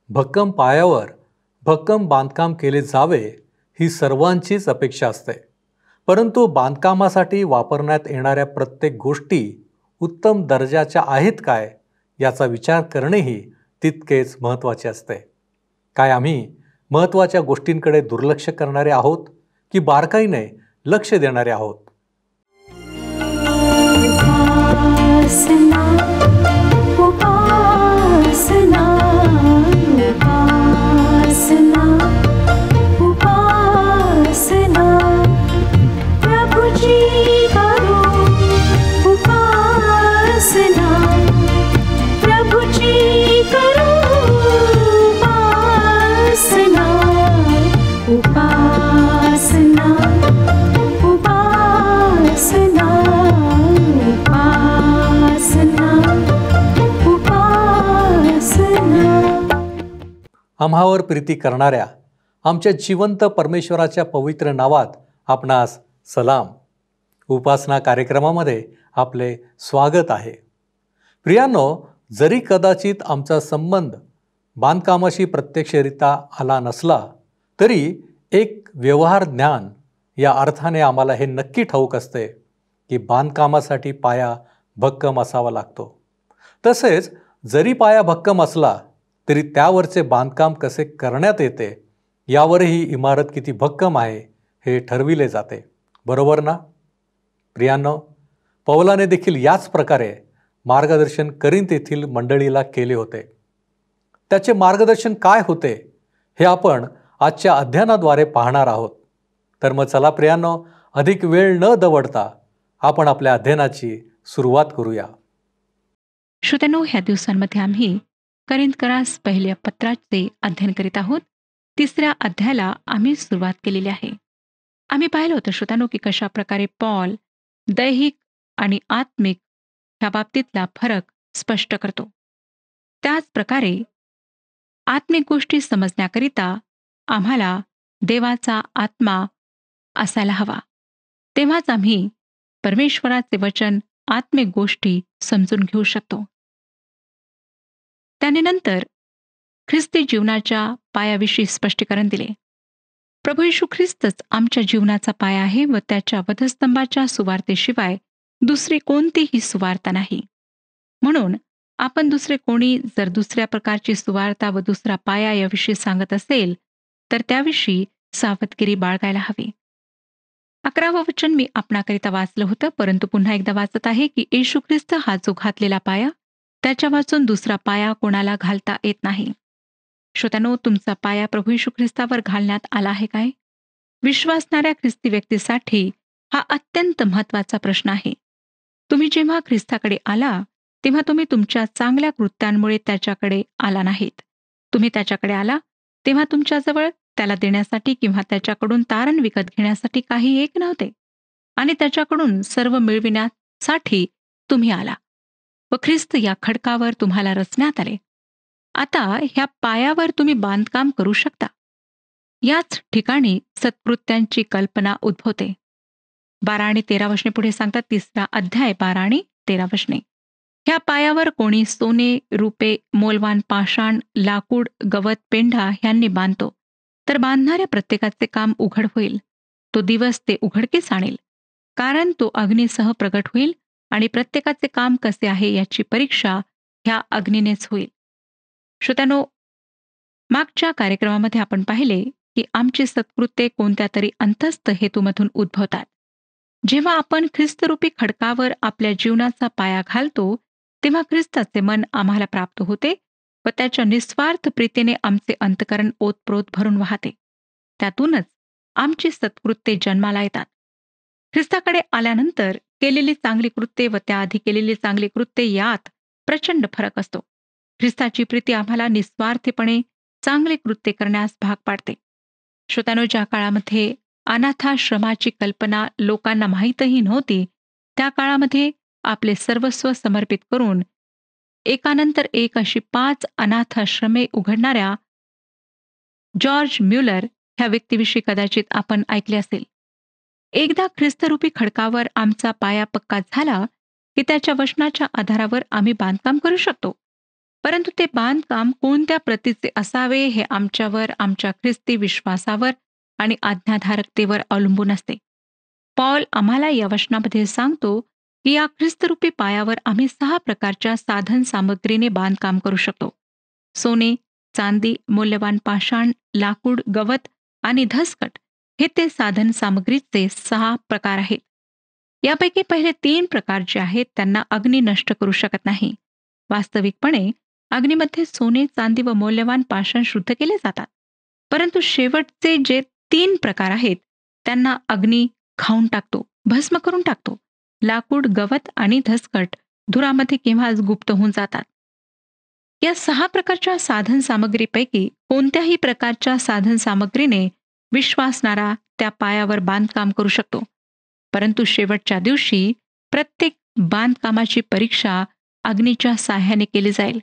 भक्कम पायावर भक्कम बांधकाम केले जावे ही सर्वांचीच अपेक्षा असते. परंतु बांधकामासाठी वापरण्यात येणाऱ्या प्रत्येक गोष्टी उत्तम दर्जाच्या आहेत काय याचा विचार करणेही तितकेच महत्त्वाचे असते. काय आम्ही महत्त्वाच्या गोष्टींकडे दुर्लक्ष करणारे आहोत की बारकाईने लक्ष देणारे आहोत? आम्हावर प्रीती करणाऱ्या आमच्या जिवंत परमेश्वराच्या पवित्र नावात आपणास सलाम. उपासना कार्यक्रमामध्ये आपले स्वागत आहे. प्रियांनो, जरी कदाचित आमचा संबंध बांधकामाशी प्रत्यक्षरित्या आला नसला तरी एक व्यवहार ज्ञान या अर्थाने आम्हाला हे नक्की ठाऊक असते की बांधकामासाठी पाया भक्कम असावा लागतो. तसेच जरी पाया भक्कम असला तरी त्यावरचे बांधकाम कसे करण्यात येते यावरही इमारत किती भक्कम आहे हे ठरविले जाते. बरोबर ना? प्रियांनो, पौलाने देखील याच प्रकारे मार्गदर्शन करिंथ येथील मंडळीला केले होते. त्याचे मार्गदर्शन काय होते हे आपण आजच्या अध्ययनाद्वारे पाहणार आहोत. तर मग चला प्रियांनो, अधिक वेळ न दवडता आपण आपल्या अध्ययनाची सुरुवात करूया. श्रोत्यांनो, ह्या दिवसांमध्ये आम्ही करिंथकरास पहिल्या पत्राचे अध्ययन करीत आहोत. 3ऱ्या अध्यायाला आम्ही सुरुवात केलेली आहे. आम्ही पाहिलं होतं श्रोत्यांनो की कशा प्रकारे पॉल दैहिक आणि आत्मिक ह्या बाबतीतला फरक स्पष्ट करतो. त्याच प्रकारे आत्मिक गोष्टी समजण्याकरिता आम्हाला देवाचा आत्मा असायला हवा. तेव्हाच आम्ही परमेश्वराचे वचन आत्मिक गोष्टी समजून घेऊ शकतो. त्याने नंतर ख्रिस्ती जीवनाच्या पायाविषयी स्पष्टीकरण दिले. प्रभू येशू ख्रिस्तच आमच्या जीवनाचा पाया आहे व त्याच्या वधस्तंभाच्या सुवार्तेशिवाय दुसरी कोणतीही सुवार्ता नाही. म्हणून आपण दुसरे कोणी जर दुसऱ्या प्रकारची सुवार्ता व दुसरा पाया याविषयी सांगत असेल तर त्याविषयी सावधगिरी बाळगायला हवी. 11वं वचन मी आपणाकरिता वाचलं होतं, परंतु पुन्हा एकदा वाचत आहे की येशू ख्रिस्त हा जो घातलेला पाया, त्याच्या वाचून दुसरा पाया कोणाला घालता येत नाही. श्रोत्यांनो, तुमचा पाया प्रभू येशू ख्रिस्तावर घालण्यात आला आहे काय? विश्वासणाऱ्या ख्रिस्ती व्यक्तीसाठी हा अत्यंत महत्त्वाचा प्रश्न आहे. तुम्ही जेव्हा ख्रिस्ताकडे आला तेव्हा तुम्ही तुमच्या चांगल्या कृत्यांमुळे त्याच्याकडे आला नाहीत. तुम्ही त्याच्याकडे आला तेव्हा तुमच्याजवळ त्याला देण्यासाठी किंवा त्याच्याकडून तारण विकत घेण्यासाठी काही एक नव्हते आणि त्याच्याकडून सर्व मिळविण्यासाठी तुम्ही आला व ख्रिस्त या खडकावर तुम्हाला रचण्यात आले. आता ह्या पायावर तुम्ही बांधकाम करू शकता. याच ठिकाणी सत्कृत्यांची कल्पना उद्भवते. 12 आणि 13 वचने पुढे सांगतात. 3रा अध्याय 12 आणि 13 वचने. ह्या पायावर कोणी सोने, रुपे, मोलवान पाषाण, लाकूड, गवत, पेंढा ह्यांनी बांधतो तर बांधणाऱ्या प्रत्येकाचे काम उघड होईल. तो दिवस ते उघडकीस आणेल, कारण तो अग्नीसह प्रगट होईल आणि प्रत्येकाचे काम कसे आहे याची परीक्षा ह्या अग्नीनेच होईल. श्रोत्यांनो, मागच्या कार्यक्रमामध्ये आपण पाहिले की आमची सत्कृत्ये कोणत्या तरी अंतस्थ हेतूमधून उद्भवतात. जेव्हा आपण ख्रिस्तरूपी खडकावर आपल्या जीवनाचा पाया घालतो तेव्हा ख्रिस्ताचे मन आम्हाला प्राप्त होते व त्याच्या निस्वार्थ प्रीतीने आमचे अंतःकरण ओतप्रोत भरून वाहते. त्यातूनच आमची सत्कृत्ये जन्माला येतात. ख्रिस्ताकडे आल्यानंतर केलेली चांगली कृत्ये व त्याआधी केलेली चांगली कृत्ये यात प्रचंड फरक असतो. ख्रिस्ताची प्रीती आम्हाला निस्वार्थीपणे चांगली कृत्ये करण्यास भाग पाडते. श्रोत्यांनो, ज्या काळामध्ये अनाथाश्रमाची कल्पना लोकांना माहीतही नव्हती त्या काळामध्ये आपले सर्वस्व समर्पित करून एकानंतर एक अशी 5 अनाथाश्रमे उघडणाऱ्या जॉर्ज म्युलर ह्या व्यक्तीविषयी कदाचित आपण ऐकले असेल. एकदा ख्रिस्तरूपी खडकावर आमचा पाया पक्का झाला की त्याच्या वचनाच्या आधारावर आम्ही बांधकाम करू शकतो. परंतु ते बांधकाम कोणत्या प्रतीचे असावे हे आमच्यावर, आमच्या ख्रिस्ती विश्वासावर आणि आज्ञाधारकतेवर अवलंबून असते. पॉल आम्हाला या वचनामध्ये सांगतो की या ख्रिस्तरूपी पायावर आम्ही 6 प्रकारच्या साधन सामग्रीने बांधकाम करू शकतो. सोने, चांदी, मौल्यवान पाषाण, लाकूड, गवत आणि धसकट हे ते साधन सामग्रीचे 6 प्रकार आहेत. यापैकी पहिले 3 प्रकार जे आहेत त्यांना अग्नी नष्ट करू शकत नाही. वास्तविकपणे अग्नीमध्ये सोने, चांदी व मौल्यवान पाषाण शुद्ध केले जातात. परंतु शेवटचे जे 3 प्रकार आहेत त्यांना अग्नी खाऊन टाकतो, भस्म करून टाकतो. लाकूड, गवत आणि धसकट धुरामध्ये केव्हाच गुप्त होऊन जातात. या 6 प्रकारच्या साधन सामग्रीपैकी कोणत्याही प्रकारच्या साधन सामग्रीने विश्वासणारा त्या पायावर बांधकाम करू शकतो. परंतु शेवटच्या दिवशी प्रत्येक बांधकामाची परीक्षा अग्नीच्या साह्याने केली जाईल.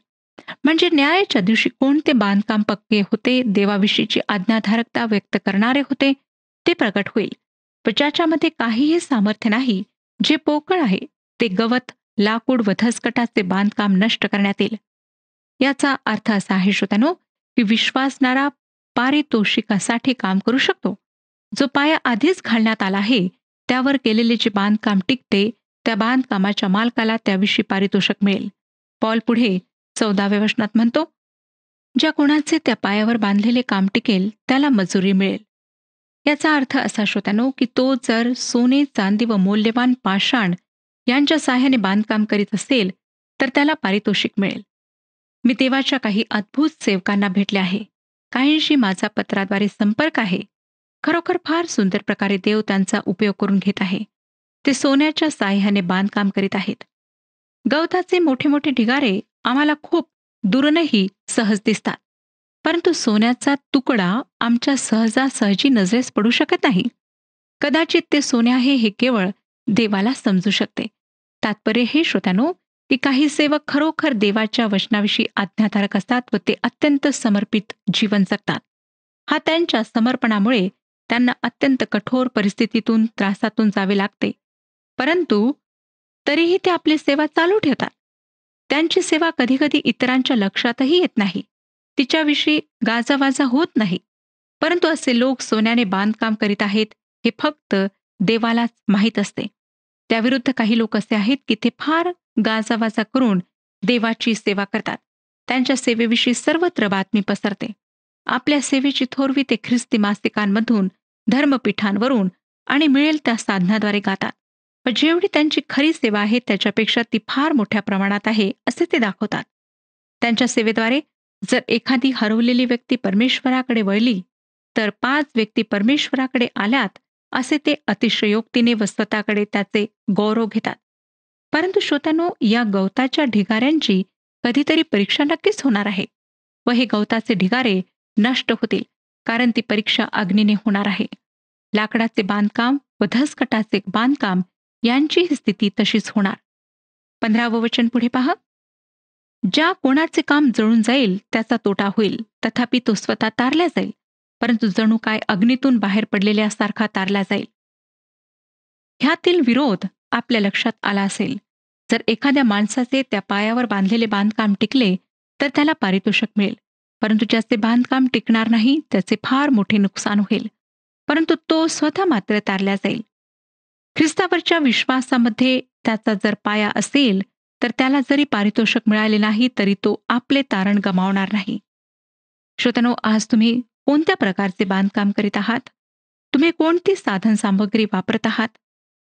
म्हणजे न्यायाच्या दिवशी कोणते बांधकाम पक्के होते, देवाविषयीची आज्ञाधारकता व्यक्त करणारे होते, ते प्रकट होईल. व ज्याच्यामध्ये काहीही सामर्थ्य नाही, जे पोकळ आहे, ते गवत, लाकूड व धसकटाचे बांधकाम नष्ट करण्यात येईल. याचा अर्थ असा आहे श्रोत्यानो, की विश्वासणारा पारितोषिकासाठी काम करू शकतो. जो पाया आधीच घालण्यात आला आहे त्यावर केलेले जे बांधकाम टिकते, त्या बांधकामाच्या मालकाला त्याविषयी पारितोषिक मिळेल. पॉल पुढे 14व्या वचनात म्हणतो, ज्या कोणाचे त्या पायावर बांधलेले काम टिकेल त्याला मजुरी मिळेल. याचा अर्थ असा श्रोत्यानो, की तो जर सोने, चांदी व मौल्यवान पाषाण यांच्या साह्याने बांधकाम करीत असेल तर त्याला पारितोषिक मिळेल. मी देवाच्या काही अद्भुत सेवकांना भेटले आहे. काहींशी माझा पत्राद्वारे संपर्क आहे. खरोखर फार सुंदर प्रकारे देव त्यांचा उपयोग करून घेत आहे. ते सोन्याच्या साह्याने बांधकाम करीत आहेत. गवताचे मोठे मोठे ढिगारे आम्हाला खूप दुरूनही सहज दिसतात. परंतु सोन्याचा तुकडा आमच्या सहजासहजी नजरेस पडू शकत नाही. कदाचित ते सोने आहे हे केवळ देवाला समजू शकते. तात्पर्य हे श्रोत्यानो, की काही सेवक खरोखर देवाच्या वचनाविषयी आज्ञाधारक असतात व ते अत्यंत समर्पित जीवन जगतात. हा त्यांच्या समर्पणामुळे त्यांना अत्यंत कठोर परिस्थितीतून, त्रासातून जावे लागते. परंतु तरीही ते आपली सेवा चालू ठेवतात. त्यांची सेवा कधीकधी इतरांच्या लक्षातही येत नाही. तिच्याविषयी गाजावाजा होत नाही. परंतु असे लोक सोन्याने बांधकाम करीत आहेत हे फक्त देवालाच माहीत असते. त्याविरुद्ध काही लोक असे आहेत की ते फार गाजावाजा करून देवाची सेवा करतात. त्यांच्या सेवेविषयी सर्वत्र बातमी पसरते. आपल्या सेवेची थोरवी ते ख्रिस्ती मासिकांमधून, धर्मपीठांवरून आणि मिळेल त्या साधनाद्वारे गातात. व जेवढी त्यांची खरी सेवा आहे त्याच्यापेक्षा ती फार मोठ्या प्रमाणात आहे असे ते दाखवतात. त्यांच्या सेवेद्वारे जर एखादी हरवलेली व्यक्ती परमेश्वराकडे वळली तर 5 व्यक्ती परमेश्वराकडे आल्यात असे ते अतिशयोक्तीने व स्वतःकडे त्याचे गौरव घेतात. परंतु श्रोत्यानो, या गवताच्या ढिगाऱ्यांची कधीतरी परीक्षा नक्कीच होणार आहे व हे गवताचे ढिगारे नष्ट होतील, कारण ती परीक्षा अग्नीने होणार आहे. लाकडाचे बांधकाम व धसकटाचे बांधकाम यांची ही स्थिती तशीच होणार. 15वं वचन पुढे पहा. ज्या कोणाचे काम जळून जाईल त्याचा तोटा होईल, तथापि तो स्वतः तारला जाईल, परंतु जणू काय अग्नीतून बाहेर पडलेल्यासारखा तारला जाईल. ह्यातील विरोध आपल्या लक्षात आला असेल. जर एखाद्या माणसाचे त्या पायावर बांधलेले बांधकाम टिकले तर त्याला पारितोषिक मिळेल. परंतु ज्याचे बांधकाम टिकणार नाही त्याचे फार मोठे नुकसान होईल, परंतु तो स्वतः मात्र तारला जाईल. ख्रिस्तावरच्या विश्वासामध्ये त्याचा जर पाया असेल तर त्याला जरी पारितोषिक मिळाले नाही तरी तो आपले तारण गमावणार नाही. श्रोत्यानो, आज तुम्ही कोणत्या प्रकारचे बांधकाम करीत आहात? तुम्ही कोणती साधन सामग्री वापरत आहात?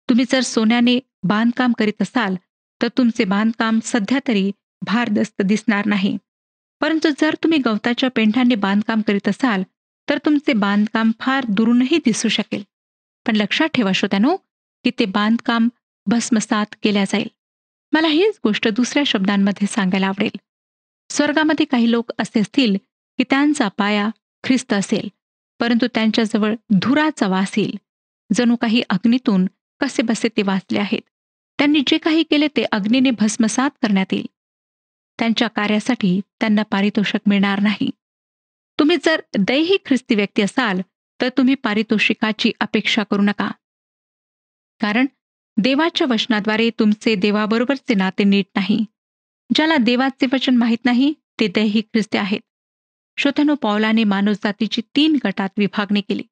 तुम्ही जर सोन्याने बांधकाम करीत असाल तर तुमचे बांधकाम सध्या तरी भारदस्त दिसणार नाही. परंतु जर तुम्ही गवताच्या पेंढ्याने बांधकाम करीत असाल तर तुमचे बांधकाम फार दुरूनही दिसू शकेल. पण लक्षात ठेवा श्रोत्यानो, की ते बांधकाम भस्मसात केल्या जाईल. मला हीच गोष्ट दुसऱ्या शब्दांमध्ये सांगायला आवडेल. स्वर्गामध्ये काही लोक असे असतील की त्यांचा पाया ख्रिस्त असेल, परंतु त्यांच्याजवळ धुराचा वास येईल. जणू काही अग्नीतून कसे बसे ते वाचले आहेत. त्यांनी जे काही केले ते अग्नीने भस्मसात करण्यात येईल. त्यांच्या कार्यासाठी त्यांना पारितोषिक मिळणार नाही. तुम्ही जर दैहिक ख्रिस्ती व्यक्ती असाल तर तुम्ही पारितोषिकाची अपेक्षा करू नका, कारण देवाच्या वचनाद्वारे तुमचे देवाबरोबरचे नाते नीट नाही. ज्याला देवाचे वचन माहीत नाही ते दैहिक ख्रिस्ती आहेत. श्रोत्यानो, पौलाने मानवजातीची 3 गटात विभागणी केली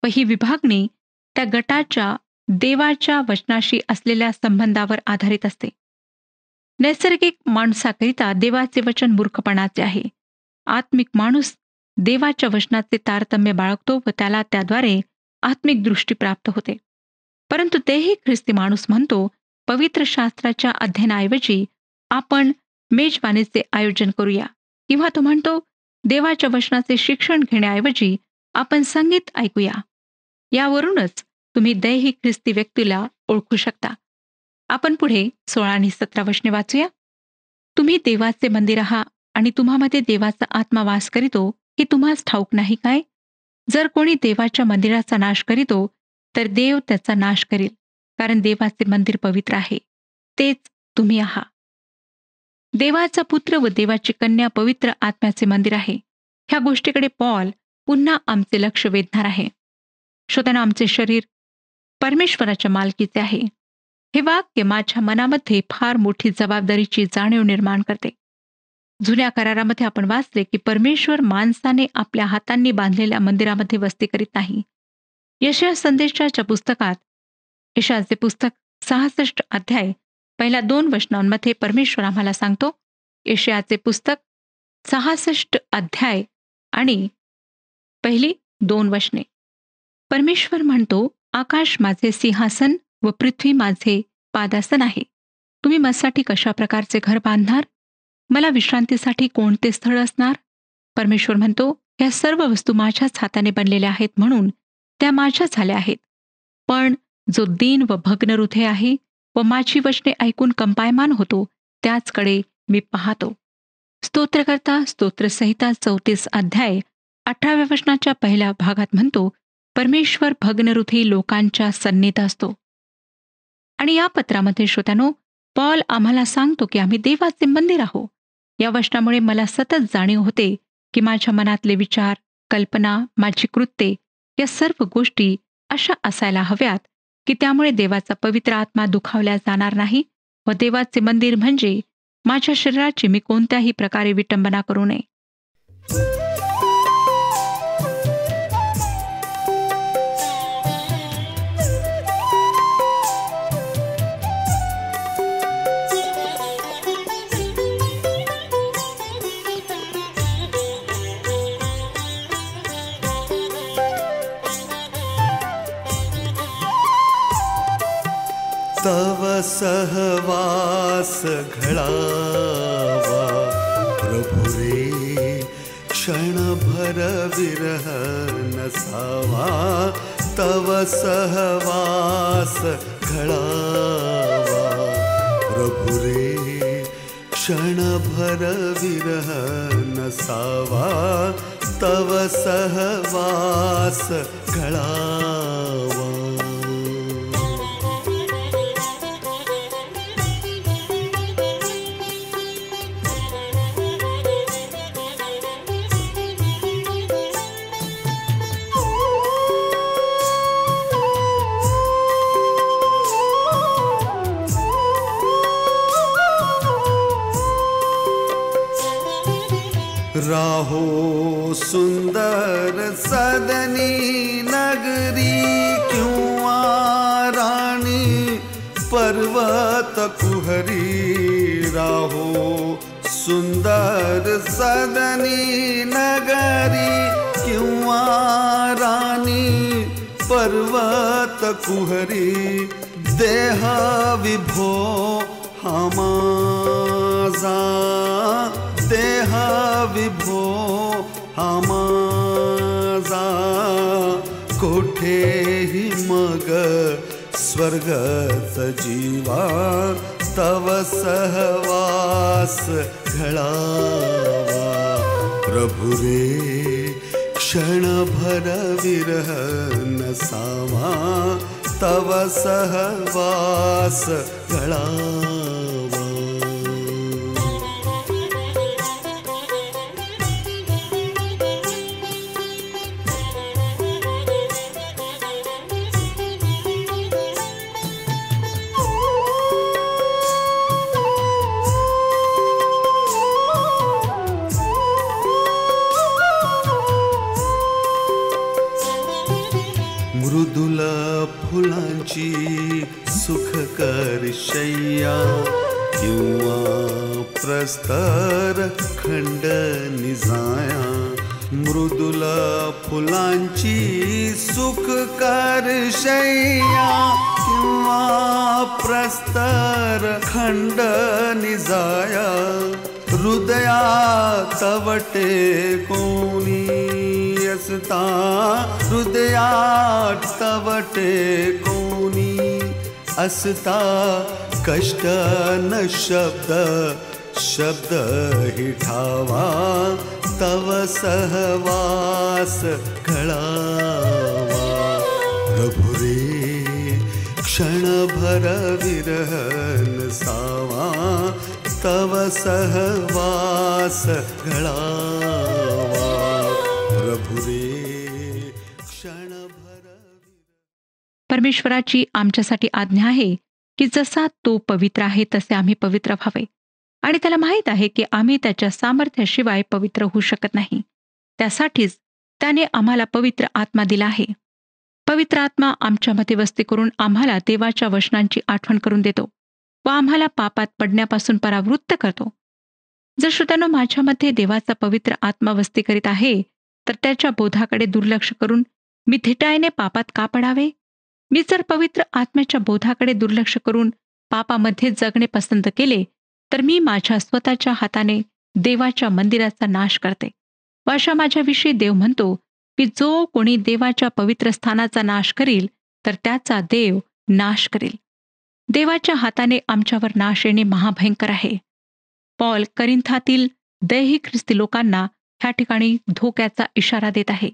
व ही विभागणी त्या गटाच्या देवाच्या वचनाशी असलेल्या संबंधावर आधारित असते. नैसर्गिक माणसाकरिता देवाचे वचन मूर्खपणाचे आहे. आत्मिक माणूस देवाच्या वचनाचे तारतम्य बाळगतो व त्याला त्याद्वारे आत्मिक दृष्टी प्राप्त होते. परंतु तेही ख्रिस्ती माणूस म्हणतो, पवित्र शास्त्राच्या अध्ययनाऐवजी आपण मेजवानीचे आयोजन करूया, किंवा तो म्हणतो देवाच्या वचनाचे शिक्षण घेण्याऐवजी आपण संगीत ऐकूया. यावरूनच तुम्ही दैहिक ख्रिस्ती व्यक्तीला ओळखू शकता. आपण पुढे 16 आणि 17 वचने वाचूया. तुम्ही देवाचे मंदिर आहात आणि तुम्हामध्ये देवाचा आत्मा वास करीतो, हे तुम्हास ठाऊक नाही काय? जर कोणी देवाच्या मंदिराचा नाश करीतो, तर देव त्याचा नाश करील, कारण देवाचे मंदिर पवित्र आहे, तेच तुम्ही आहात. देवाचा पुत्र व देवाची कन्या पवित्र आत्म्याचे मंदिर आहे. ह्या गोष्टीकडे पॉल पुन्हा आमचे लक्ष वेधणार आहे. श्रोत्यांनो, आमचे शरीर परमेश्वराच्या मालकीचे आहे. हे वाक्य माझ्या मनामध्ये फार मोठी जबाबदारीची जाणीव निर्माण करते. जुन्या करारामध्ये आपण वाचले की परमेश्वर माणसाने आपल्या हातांनी बांधलेल्या मंदिरामध्ये वस्ती करीत नाही. यशाया संदेशाच्या पुस्तकात, यशायाचे पुस्तक 66 अध्याय पहिल्या 2 वचनांमध्ये परमेश्वर आम्हाला सांगतो. यशायाचे पुस्तक 66 अध्याय आणि पहिली 2 वचने. परमेश्वर म्हणतो, आकाश माझे सिंहासन व पृथ्वी माझे पादासन आहे. तुम्ही माझ्यासाठी कशा प्रकारचे घर बांधणार? मला विश्रांतीसाठी कोणते स्थळ असणार? परमेश्वर म्हणतो, ह्या सर्व वस्तू माझ्याच हाताने बनलेल्या आहेत, म्हणून त्या माझ्या झाल्या आहेत. पण जो दीन व भग्न हृदय आहे व माझी वचने ऐकून कंपायमान होतो, त्याचकडे मी पाहतो. स्तोत्रकर्ता स्तोत्रसंहिता 34 अध्याय 18व्या वचनाच्या पहिल्या भागात म्हणतो, परमेश्वर भग्नहृदयी लोकांच्या सन्निध असतो. आणि या पत्रामध्ये श्रोत्यानो, पॉल आम्हाला सांगतो की आम्ही देवाचे मंदिर आहोत. या वचनामुळे मला सतत जाणीव होते की माझ्या मनातले विचार, कल्पना, माझी कृत्ये या सर्व गोष्टी अशा असायला हव्यात की त्यामुळे देवाचा पवित्र आत्मा दुखावला जाणार नाही व देवाचे मंदिर म्हणजे माझ्या शरीराची मी कोणत्याही प्रकारे विटंबना करू नये. तव सहवास घडावा प्रभु रे, क्षणभर विरह नसावा. तव सहवास घडावा प्रभु रे, क्षणभर विरह नसावा. तव सहवास घडावा. राहो सुंदर सदनी नगरी, किंवा राणी पर्वत कुहरी. राहो सुंदर सदनी नगरी, किंवा राणी पर्वत कुहरी. देह विभो हा माझा, देह विभो हा माझा. कोठेही मग स्वर्गच जीवा. तव सहवास घडावा प्रभु रे, क्षणभर विरह नसावा. तव सहवास घडावा. मृदुल फुलांची सुखकर शय्या किंवा प्रस्तर खंड निजाया, मृदुल फुलांची सुखकर शय्या किंवा प्रस्तर खंड निजाया, हृदयात तवटे कोणी असता, हृदयात तवटे कोणी असता, कष्ट न शब्द शब्द ही ठावा, तव सहवास घळावा. प्रभु रे क्षणभर विरह नसावा, तव सहवास घळावा. प्रभु रे क्षणभर. परमेश्वराची आमच्यासाठी आज्ञा आहे की जसा तो पवित्र आहे तसे आम्ही पवित्र व्हावे. आणि त्याला माहीत आहे की आम्ही त्याच्या सामर्थ्याशिवाय पवित्र होऊ शकत नाही. त्यासाठीच त्याने आम्हाला पवित्र आत्मा दिला आहे. पवित्र आत्मा आमच्यामध्ये वस्ती करून आम्हाला देवाच्या वचनांची आठवण करून देतो व आम्हाला पापात पडण्यापासून परावृत्त करतो. जर श्रोत्यांनो माझ्यामध्ये देवाचा पवित्र आत्मा वस्ती करीत आहे तर त्याच्या बोधाकडे दुर्लक्ष करून मी धिटाईने पापात का पडावे? मी जर पवित्र आत्म्याच्या बोधाकडे दुर्लक्ष करून पापामध्ये जगणे पसंत केले तर मी माझ्या स्वतःच्या हाताने देवाच्या मंदिराचा नाश करते. व अशा माझ्याविषयी देव म्हणतो की जो कोणी देवाच्या पवित्र स्थानाचा नाश करील तर त्याचा देव नाश करेल. देवाच्या हाताने आमच्यावर नाश येणे महाभयंकर आहे. पॉल करिंथातील दैही ख्रिस्ती लोकांना ह्या ठिकाणी धोक्याचा इशारा देत आहे.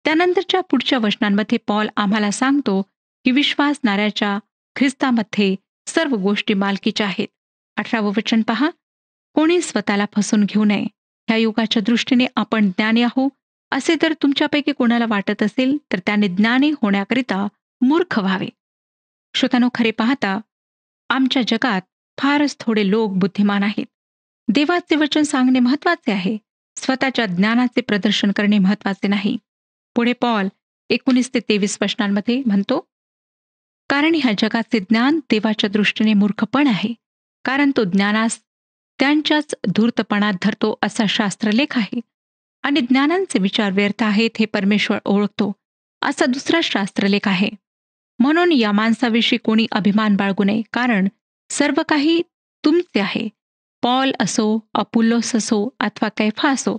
त्यानंतरच्या पुढच्या वचनांमध्ये पॉल आम्हाला सांगतो की विश्वासणाऱ्याच्या ख्रिस्तामध्ये सर्व गोष्टी मालकीच्या आहेत. 18वं वचन पहा, कोणी स्वतःला फसवून घेऊ नये. ह्या युगाच्या दृष्टीने आपण ज्ञानी आहो असे जर तुमच्यापैकी कोणाला वाटत असेल तर त्याने ज्ञानी होण्याकरिता मूर्ख व्हावे. श्रोतांनो, खरे पाहता आमच्या जगात फारच थोडे लोक बुद्धिमान आहेत. देवाचे वचन सांगणे महत्वाचे आहे, स्वतःच्या ज्ञानाचे प्रदर्शन करणे महत्वाचे नाही. पुढे पॉल 19 ते 23 वचनांमध्ये म्हणतो, कारण ह्या जगाचे ज्ञान देवाच्या दृष्टीने मूर्खपण आहे, कारण तो ज्ञानास त्यांच्याच धूर्तपणात धरतो असा शास्त्रलेख आहे. आणि ज्ञानांचे विचार व्यर्थ आहेत हे परमेश्वर ओळखतो असा दुसरा शास्त्रलेख आहे. म्हणून या माणसाविषयी कोणी अभिमान बाळगू नये, कारण सर्व काही तुमचे आहे. पॉल असो, अपुल्लोस असो अथवा कैफा असो,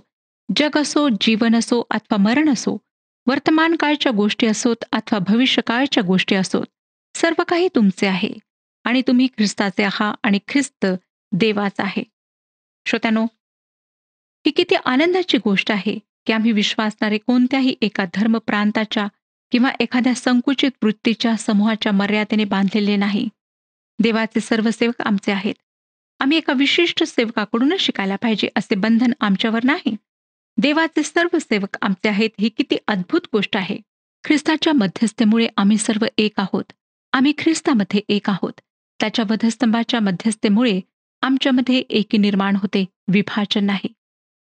जग असो, जीवन असो अथवा मरण असो, वर्तमान काळच्या गोष्टी असोत अथवा भविष्यकाळच्या गोष्टी असोत, सर्व काही तुमचे आहे आणि तुम्ही ख्रिस्ताचे आहात आणि ख्रिस्त देवाचा आहे. श्रोत्यानो, ही किती आनंदाची गोष्ट आहे की आम्ही विश्वासणारे कोणत्याही एका धर्म प्रांताच्या किंवा एखाद्या संकुचित वृत्तीच्या समूहाच्या मर्यादेने बांधलेले नाही. देवाचे सर्व सेवक आमचे आहेत. आम्ही एका विशिष्ट सेवकाकडूनच शिकायला पाहिजे असे बंधन आमच्यावर नाही. देवाचे सर्व सेवक आमचे आहेत. ही किती अद्भुत गोष्ट आहे. ख्रिस्ताच्या मध्यस्थेमुळे आम्ही सर्व एक आहोत. आम्ही ख्रिस्तामध्ये एक आहोत. त्याच्या वधस्तंभाच्या मध्यस्थेमुळे आमच्यामध्ये एकी निर्माण होते, विभाजन नाही.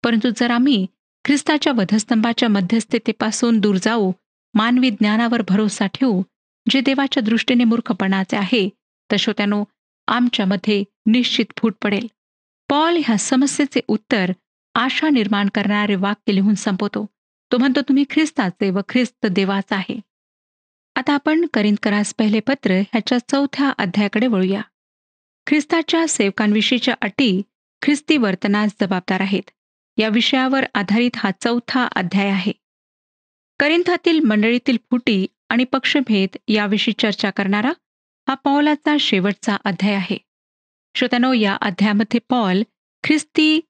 परंतु जर आम्ही ख्रिस्ताच्या वधस्तंभाच्या मध्यस्थतेपासून दूर जाऊ, मानवी ज्ञानावर भरोसा ठेवू, जे देवाच्या दृष्टीने मूर्खपणाचे आहे, तर श्रोत्यानो, आमच्यामध्ये निश्चित फूट पडेल. पॉल ह्या समस्येचे उत्तर आशा निर्माण करणारे वाक्य लिहून संपवतो. तो म्हणतो, तुम्ही ख्रिस्ताचे व ख्रिस्त देवाचा आहे. आता आपण करिंथकरास पहिले पत्र ह्याच्या 4थ्या अध्यायाकडे वळूया. ख्रिस्ताच्या सेवकांविषयीच्या अटी ख्रिस्ती वर्तनास जबाबदार आहेत. या विषयावर आधारित हा 4था अध्याय आहे. करिंथातील मंडळीतील फुटी आणि पक्षभेद याविषयी चर्चा करणारा हा पौलाचा शेवटचा अध्याय आहे. श्रोत्यानो, या अध्यायामध्ये पॉल ख्रिस्ती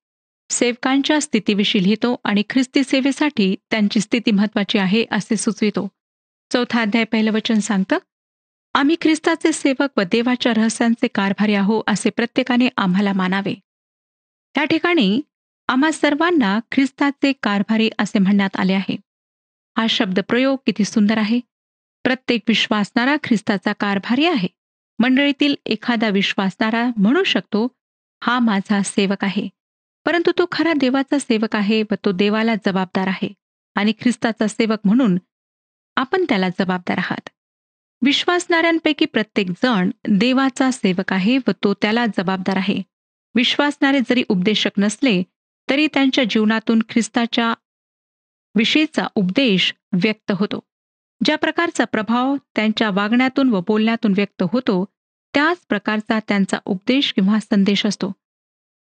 सेवकांच्या स्थितीविषयी लिहितो आणि ख्रिस्ती सेवेसाठी त्यांची स्थिती महत्वाची आहे असे सुचवितो. 4था अध्याय पहिलं वचन सांगतं, आम्ही ख्रिस्ताचे सेवक व देवाच्या रहस्यांचे कारभारी आहो असे प्रत्येकाने आम्हाला मानावे. या ठिकाणी आम्हा सर्वांना ख्रिस्ताचे कारभारी असे म्हणण्यात आले आहे. हा शब्द प्रयोग किती सुंदर आहे. प्रत्येक विश्वासणारा ख्रिस्ताचा कारभारी आहे. मंडळीतील एखादा विश्वासणारा म्हणू शकतो, हा माझा सेवक आहे. परंतु तो खरा देवाचा सेवक आहे व तो देवाला जबाबदार आहे. आणि ख्रिस्ताचा सेवक म्हणून आपण त्याला जबाबदार आहात. विश्वासणाऱ्यांपैकी प्रत्येक जण देवाचा सेवक आहे व तो त्याला जबाबदार आहे. विश्वासणारे जरी उपदेशक नसले तरी त्यांच्या जीवनातून ख्रिस्ताच्या विषयीचा उपदेश व्यक्त होतो. ज्या प्रकारचा प्रभाव त्यांच्या वागण्यातून व बोलण्यातून व्यक्त होतो त्याच प्रकारचा त्यांचा उपदेश किंवा संदेश असतो.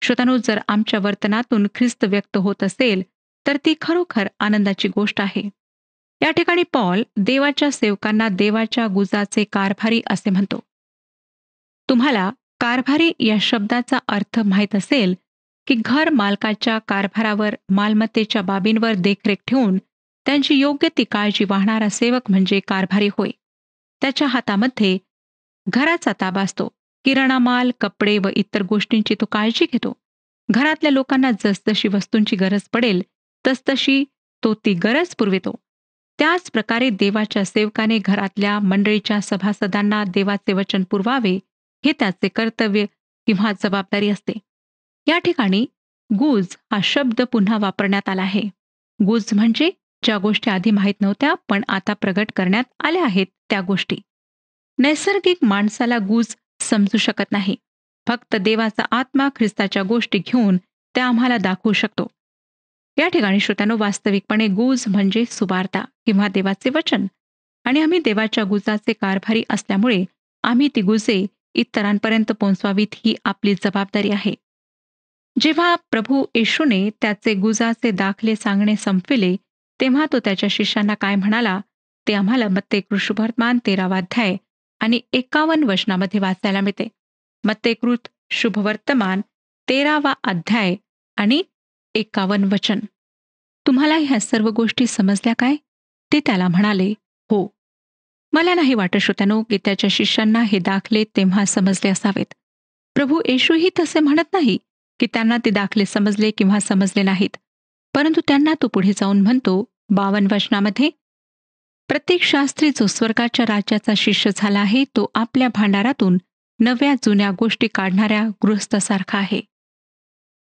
श्रोतांनो, जर आमच्या वर्तनातून ख्रिस्त व्यक्त होत असेल तर ती खरोखर आनंदाची गोष्ट आहे. या ठिकाणी पॉल देवाच्या सेवकांना देवाच्या गुजाचे कारभारी असे म्हणतो. तुम्हाला कारभारी या शब्दाचा अर्थ माहीत असेल की घर मालकाच्या कारभारावर मालमत्तेच्या बाबींवर देखरेख ठेवून त्यांची योग्य ती काळजी वाहणारा सेवक म्हणजे कारभारी होय. त्याच्या हातामध्ये घराचा ताबा असतो. किराणा माल, कपडे व इतर गोष्टींची तो काळजी घेतो. घरातल्या लोकांना जसजशी वस्तूंची गरज पडेल तसतशी तो ती गरज पुरवितो. त्याच प्रकारे देवाच्या सेवकाने घरातल्या मंडळीच्या सभासदांना देवाचे वचन पुरवावे हे त्याचे कर्तव्य किंवा जबाबदारी असते. या ठिकाणी गुज हा शब्द पुन्हा वापरण्यात आला आहे. गुज म्हणजे ज्या गोष्टी आधी माहीत नव्हत्या पण आता प्रगट करण्यात आल्या आहेत त्या गोष्टी. नैसर्गिक माणसाला गुज समजू शकत नाही. फक्त देवाचा आत्मा ख्रिस्ताच्या गोष्टी घेऊन त्या आम्हाला दाखवू शकतो. या ठिकाणी श्रोत्यांनो, वास्तविकपणे गुज म्हणजे सुवार्ता किंवा देवाचे वचन आणि आम्ही देवाच्या गुजाचे कारभारी असल्यामुळे आम्ही ती गुजे इतरांपर्यंत पोहोचवावीत ही आपली जबाबदारी आहे. जेव्हा प्रभू येशूने त्याचे गुजाचे दाखले सांगणे संपविले तेव्हा तो त्याच्या शिष्यांना काय म्हणाला ते आम्हाला मत्तेकृत शुभवर्तमान 13वा अध्याय आणि 51 वचनामध्ये वाचायला मिळते. मत्तेकृत शुभवर्तमान 13वा अध्याय आणि 51 वचन. तुम्हाला ह्या सर्व गोष्टी समजल्या काय? ते त्याला म्हणाले, हो. मला नाही वाटत श्रोत्यानो की त्याच्या शिष्यांना हे दाखले तेव्हा समजले असावेत. प्रभू येशूही तसे म्हणत नाही की त्यांना ते दाखले समजले किंवा समजले नाहीत. परंतु त्यांना तो पुढे जाऊन म्हणतो 52 वचनामध्ये, प्रत्येक शास्त्री जो स्वर्गाच्या राज्याचा शिष्य झाला आहे तो आपल्या भांडारातून नव्या जुन्या गोष्टी काढणाऱ्या गृहस्थासारखा आहे.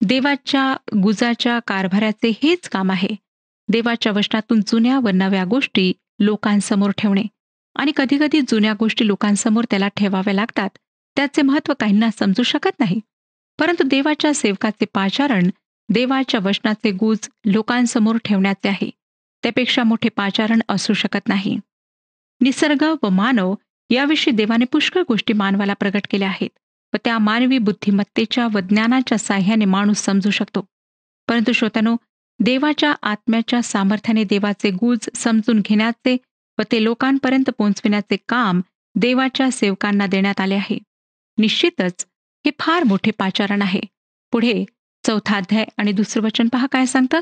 देवाच्या गुजाच्या कारभाराचे हेच काम आहे. देवाच्या वचनातून जुन्या व नव्या गोष्टी लोकांसमोर ठेवणे आणि कधीकधी जुन्या गोष्टी लोकांसमोर त्याला ठेवाव्या लागतात. त्याचे महत्त्व काहींना समजू शकत नाही. परंतु देवाच्या सेवकाचे पाचारण देवाच्या वचनाचे गुज लोकांसमोर ठेवण्याचे आहे. त्यापेक्षा मोठे पाचारण असू शकत नाही. निसर्ग व मानव याविषयी देवाने पुष्कळ गोष्टी मानवाला प्रगट केल्या आहेत व त्या मानवी बुद्धिमत्तेच्या व ज्ञानाच्या साह्याने माणूस समजू शकतो. परंतु श्रोत्यानो, देवाच्या आत्म्याच्या सामर्थ्याने देवाचे गुज समजून घेण्याचे व ते लोकांपर्यंत पोहोचविण्याचे काम देवाच्या सेवकांना देण्यात आले आहे. निश्चितच हे फार मोठे पाचारण आहे. पुढे 4था अध्याय आणि 2रं वचन पहा काय सांगतं.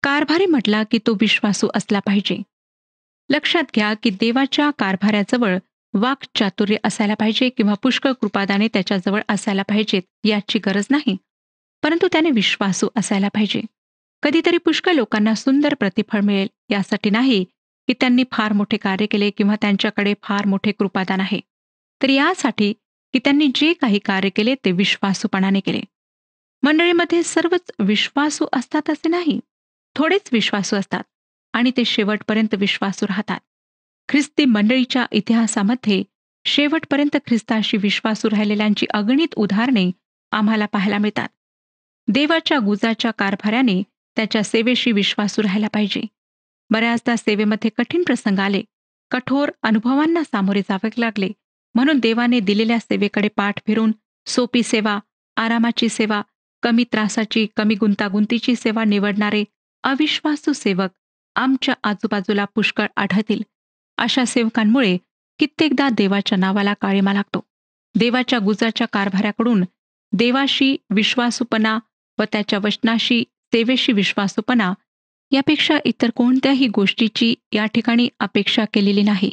कारभारी म्हटला की तो विश्वासू असला पाहिजे. लक्षात घ्या की देवाच्या कारभाऱ्याजवळ वाक्चातुर्य असायला पाहिजे किंवा पुष्कळ कृपादाने त्याच्याजवळ असायला पाहिजेत याची गरज नाही. परंतु त्याने विश्वासू असायला पाहिजे. कधीतरी पुष्कळ लोकांना सुंदर प्रतिफळ मिळेल यासाठी नाही की त्यांनी फार मोठे कार्य केले किंवा त्यांच्याकडे फार मोठे कृपादान आहे, तर यासाठी की त्यांनी जे काही कार्य केले ते विश्वासूपणाने केले. मंडळीमध्ये सर्वच विश्वासू असतात असे नाही. थोडेच विश्वासू असतात आणि ते शेवटपर्यंत विश्वासू राहतात. ख्रिस्ती मंडळीच्या इतिहासामध्ये शेवटपर्यंत ख्रिस्ताशी विश्वासू राहिलेल्यांची अगणित उदाहरणे आम्हाला पाहायला मिळतात. देवाच्या गुजाच्या कारभाऱ्याने त्याच्या सेवेशी विश्वासू राहायला पाहिजे. बऱ्याचदा सेवेमध्ये कठीण प्रसंग आले, कठोर अनुभवांना सामोरे जावे लागले, म्हणून देवाने दिलेल्या सेवेकडे पाठ फिरून सोपी सेवा, आरामाची सेवा, कमी त्रासाची, कमी गुंतागुंतीची सेवा निवडणारे अविश्वासू सेवक आमच्या आजूबाजूला पुष्कळ आढळतील. अशा सेवकांमुळे कित्येकदा देवाच्या नावाला काळिमा लागतो. देवाच्या गुजाच्या कारभाऱ्याकडून देवाशी विश्वासूपणा व त्याच्या वचनाशी सेवेशी विश्वासूपणा यापेक्षा इतर कोणत्याही गोष्टीची या ठिकाणी अपेक्षा केलेली नाही.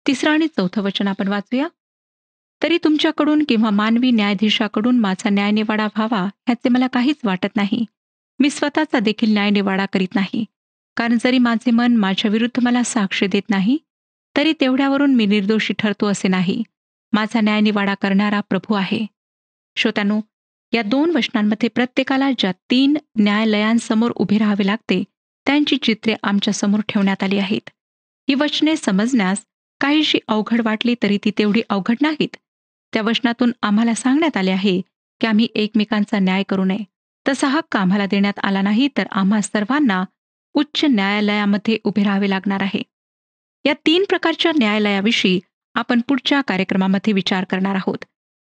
3रं आणि 4थं वचन आपण वाचूया. तरी तुमच्याकडून किंवा मानवी न्यायाधीशाकडून माझा न्यायनिवाडा व्हावा ह्याचे मला काहीच वाटत नाही. मी स्वतःचा देखील न्यायनिवाडा करीत नाही, कारण जरी माझे मन माझ्या विरुद्ध मला साक्ष देत नाही तरी तेवढ्यावरून मी निर्दोषी ठरतो असे नाही. माझा न्यायनिवाडा करणारा प्रभू आहे. श्रोत्यांनो, या 2 वचनांमध्ये प्रत्येकाला ज्या 3 न्यायालयांसमोर उभे राहावे लागते त्यांची चित्रे आमच्या समोर ठेवण्यात आली आहेत. ही वचने समजण्यास काहीशी अवघड वाटली तरी ती तेवढी अवघड नाहीत. त्या वचनातून आम्हाला सांगण्यात आले आहे की आम्ही एकमेकांचा न्याय करू नये. तसा हक्क आम्हाला देण्यात आला नाही, तर आम्हा सर्वांना उच्च न्यायालयामध्ये उभे राहावे लागणार आहे. या 3 प्रकारच्या न्यायालयाविषयी आपण पुढच्या कार्यक्रमामध्ये विचार करणार आहोत.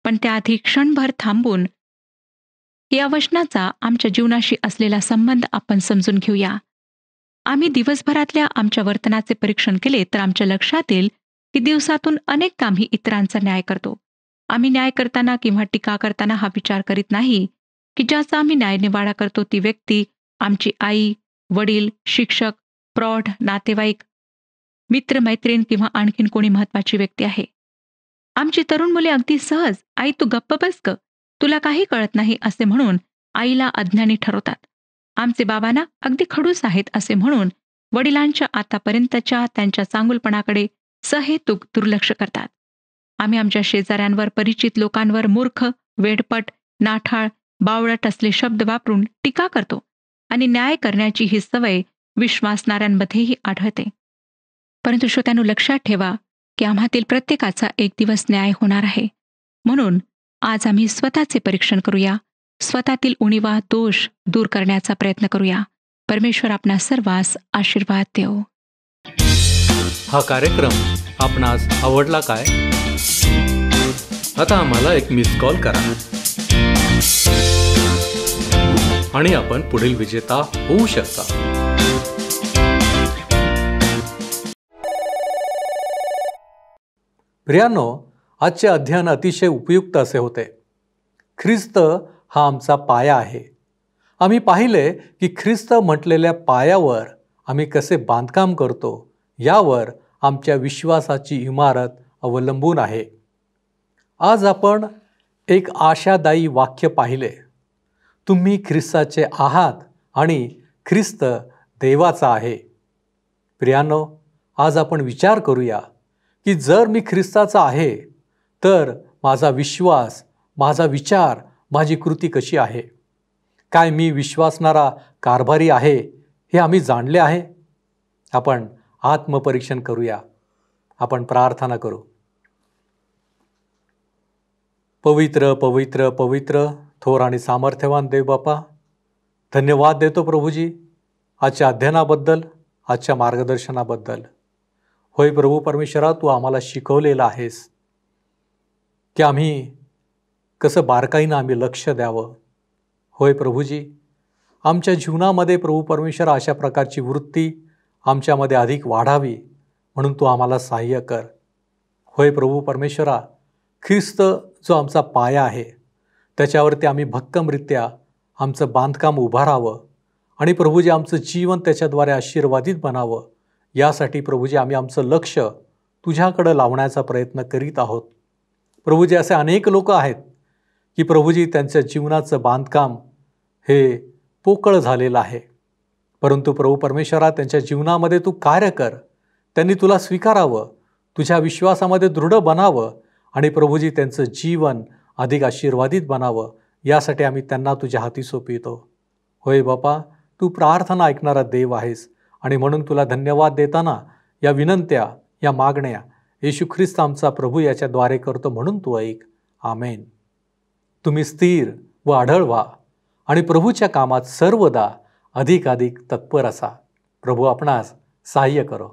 पण त्याआधी क्षणभर थांबून या वचनाचा आमच्या जीवनाशी असलेला संबंध आपण समजून घेऊया. आम्ही दिवसभरातल्या आमच्या वर्तनाचे परीक्षण केले तर आमच्या लक्षात येईल की दिवसातून अनेकदा आम्ही इतरांचा न्याय करतो. आम्ही न्याय करताना किंवा टीका करताना हा विचार करीत नाही की ज्याचा आम्ही न्यायनिवाडा करतो ती व्यक्ती आमची आई, वडील, शिक्षक, प्रौढ, नातेवाईक, मित्रमैत्रीण किंवा आणखीन कोणी महत्वाची व्यक्ती आहे. आमची तरुण मुले अगदी सहज आई तू गप्प बस ग, तुला काही कळत नाही असे म्हणून आईला अज्ञानी ठरवतात. आमचे बाबांना अगदी खडूस आहेत असे म्हणून वडिलांच्या आतापर्यंतच्या त्यांच्या चांगुलपणाकडे सहेतुक दुर्लक्ष करतात. आम्ही आमच्या शेजाऱ्यांवर, परिचित लोकांवर मूर्ख, वेडपट, नाठाळ, बावळट असले शब्द वापरून टीका करतो आणि न्याय करण्याची ही सवय विश्वासणाऱ्यांमध्येही आढळते. परंतु श्रोत्यांनो, लक्षात ठेवा की आम्हातील प्रत्येकाचा एक दिवस न्याय होणार आहे. म्हणून आज आम्ही स्वतःचे परीक्षण करूया, स्वतःतील उणीवा, दोष दूर करण्याचा प्रयत्न करूया. परमेश्वर आपणा सर्वांस आशीर्वाद देवो. हा कार्यक्रम आपणास आवडला काय? आता आम्हाला एक मिस कॉल करा आणि आपण पुढील विजेता होऊ शकता. प्रियांनो, आजचे अध्ययन अतिशय उपयुक्त असे होते. ख्रिस्त हा आमचा पाया आहे. आम्ही पाहिले की ख्रिस्त म्हटलेल्या पायावर आम्ही कसे बांधकाम करतो यावर आमच्या विश्वासाची इमारत अवलंबून आहे. आज आपण एक आशादायी वाक्य पाहिले. तुम्ही ख्रिस्ताचे आहात आणि ख्रिस्त देवाचा आहे. प्रियांनो, आज आपण विचार करूया की जर मी ख्रिस्ताचा आहे तर माझा विश्वास, माझा विचार, माझी कृती कशी आहे? काय मी विश्वासणारा कारभारी आहे हे आम्ही जाणले आहे? आपण आत्मपरीक्षण करूया. आपण प्रार्थना करू. पवित्र पवित्र पवित्र थोर आणि सामर्थ्यवान देव बापा, धन्यवाद देतो प्रभूजी आजच्या अध्ययनाबद्दल, आजच्या मार्गदर्शनाबद्दल. होय प्रभू परमेश्वरा, तू आम्हाला शिकवलेलं आहेस की आम्ही कसं बारकाईनं आम्ही लक्ष द्यावं. होय प्रभूजी, आमच्या जीवनामध्ये प्रभू परमेश्वर अशा प्रकारची वृत्ती आमच्यामध्ये अधिक वाढावी म्हणून तू आम्हाला सहाय्य कर. होय प्रभू परमेश्वरा, ख्रिस्त जो आमचा पाया आहे त्याच्यावरती आम्ही भक्कमरित्या आमचं बांधकाम उभारावं आणि प्रभूजी आमचं जीवन त्याच्याद्वारे आशीर्वादित बनावं. यासाठी प्रभूजी आम्ही आमचं लक्ष तुझ्याकडं लावण्याचा प्रयत्न करीत आहोत. प्रभूजी, असे अनेक लोक आहेत की प्रभूजी त्यांच्या जीवनाचं बांधकाम हे पोकळ झालेलं आहे. परंतु प्रभू परमेश्वरा, त्यांच्या जीवनामध्ये तू कार्य कर. त्यांनी तुला स्वीकारावं, तुझ्या विश्वासामध्ये दृढ बनावं आणि प्रभूजी त्यांचं जीवन अधिक आशीर्वादित बनावं. यासाठी आम्ही त्यांना तुझ्या हाती सोपवितो. होय बापा, तू प्रार्थना ऐकणारा देव आहेस आणि म्हणून तुला धन्यवाद देताना या विनंत्या, या मागण्या येशू ख्रिस्त आमचा प्रभू याच्याद्वारे करतो म्हणून तू ऐक. आमेन. तुम्ही स्थिर व आढळ व्हा आणि प्रभूच्या कामात सर्वदा अधिकाधिक तत्पर असा. प्रभू आपणास सहाय्य करो.